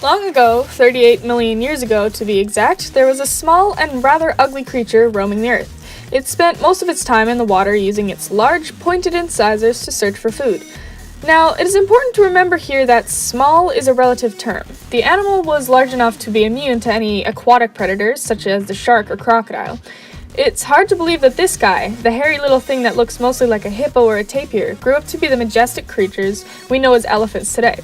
Long ago, 38 million years ago to be exact, there was a small and rather ugly creature roaming the earth. It spent most of its time in the water using its large, pointed incisors to search for food. Now, it is important to remember here that small is a relative term. The animal was large enough to be immune to any aquatic predators, such as the shark or crocodile. It's hard to believe that this guy, the hairy little thing that looks mostly like a hippo or a tapir, grew up to be the majestic creatures we know as elephants today.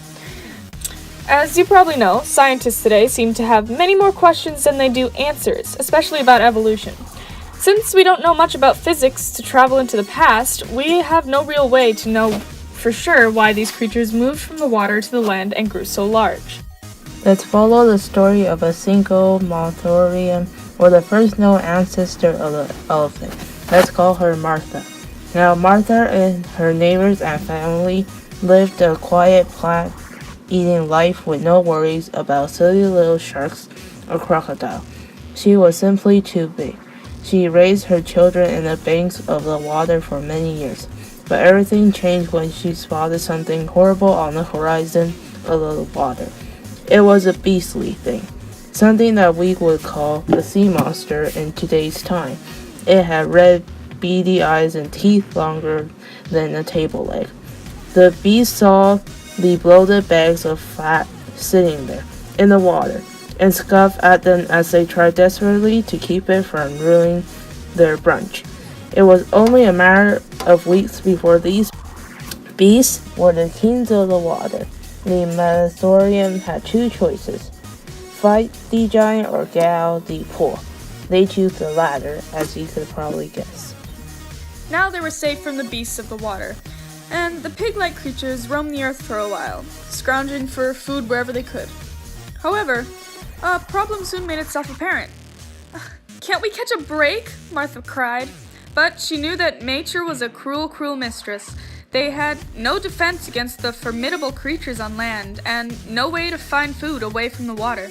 As you probably know, scientists today seem to have many more questions than they do answers, especially about evolution. Since we don't know much about physics to travel into the past, we have no real way to know for sure why these creatures moved from the water to the land and grew so large. Let's follow the story of a single Mothorium, or the first known ancestor of the elephant. Let's call her Martha. Now, Martha and her neighbors and family lived a quiet, plant-eating life with no worries about silly little sharks or crocodile. She was simply too big. She raised her children in the banks of the water for many years. But everything changed when she spotted something horrible on the horizon of the water. It was a beastly thing, something that we would call a sea monster in today's time. It had red, beady eyes and teeth longer than a table leg. The beast saw the bloated bags of fat sitting there in the water and scoffed at them as they tried desperately to keep it from ruining their brunch. It was only a matter of weeks before these beasts were the kings of the water. The Mothorium had two choices: fight the giant or get out the pool. They chose the latter, as you could probably guess. Now they were safe from the beasts of the water, and the pig-like creatures roamed the earth for a while, scrounging for food wherever they could. However, a problem soon made itself apparent. "Can't we catch a break?" Martha cried. But she knew that nature was a cruel, cruel mistress. They had no defense against the formidable creatures on land, and no way to find food away from the water.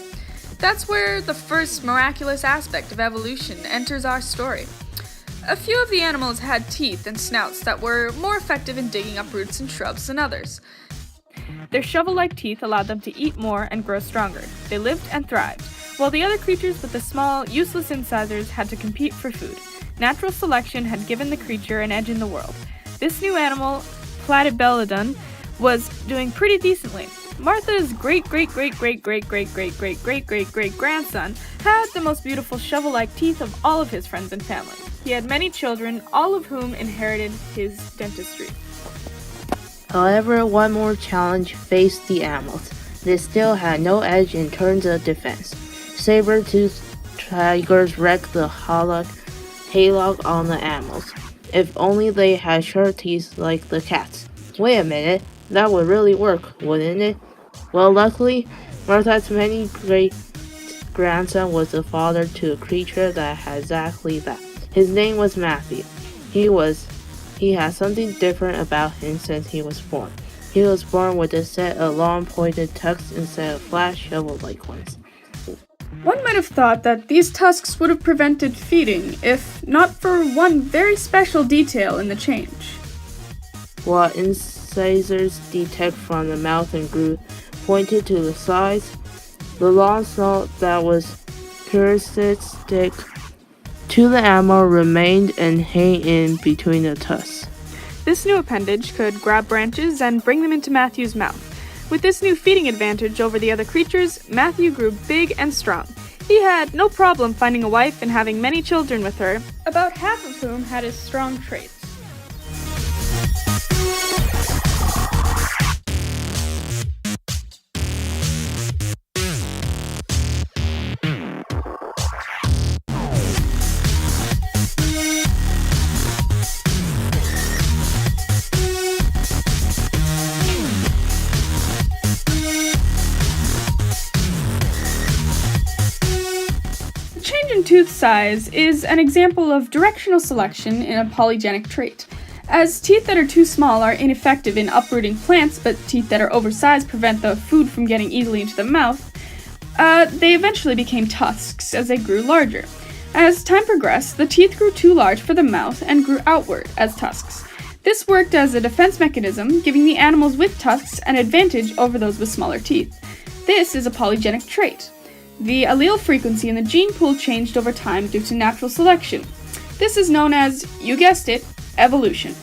That's where the first miraculous aspect of evolution enters our story. A few of the animals had teeth and snouts that were more effective in digging up roots and shrubs than others. Their shovel-like teeth allowed them to eat more and grow stronger. They lived and thrived, while the other creatures with the small, useless incisors had to compete for food. Natural selection had given the creature an edge in the world. This new animal, Platybelodon, was doing pretty decently. Martha's great-great-great-great-great-great-great-great-great-great-grandson had the most beautiful shovel-like teeth of all of his friends and family. He had many children, all of whom inherited his dentistry. However, one more challenge faced the animals. They still had no edge in terms of defense. Saber-toothed tigers wrecked the hayloft on the animals. If only they had sharp teeth like the cats. Wait a minute, that would really work, wouldn't it? Well, luckily, Martha's many great-grandson was the father to a creature that had exactly that. His name was Matthew. He had something different about him since he was born. He was born with a set of long pointed tusks instead of flat shovel-like ones. One might have thought that these tusks would have prevented feeding, if not for one very special detail in the change. While incisors detect from the mouth and grew pointed to the sides, the long snout that was characteristic to the animal remained and hang in between the tusks. This new appendage could grab branches and bring them into Matthew's mouth. With this new feeding advantage over the other creatures, Matthew grew big and strong. He had no problem finding a wife and having many children with her, about half of whom had his strong traits. Tooth size is an example of directional selection in a polygenic trait. As teeth that are too small are ineffective in uprooting plants, but teeth that are oversized prevent the food from getting easily into the mouth, they eventually became tusks as they grew larger. As time progressed, the teeth grew too large for the mouth and grew outward as tusks. This worked as a defense mechanism, giving the animals with tusks an advantage over those with smaller teeth. This is a polygenic trait. The allele frequency in the gene pool changed over time due to natural selection. This is known as, you guessed it, evolution.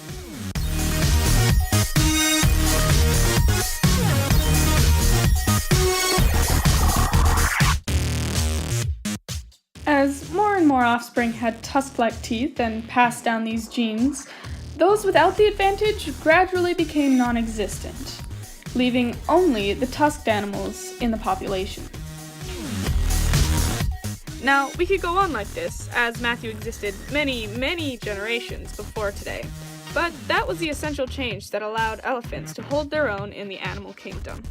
As more and more offspring had tusk-like teeth and passed down these genes, those without the advantage gradually became non-existent, leaving only the tusked animals in the population. Now, we could go on like this, as Matthew existed many generations before today, but that was the essential change that allowed elephants to hold their own in the animal kingdom.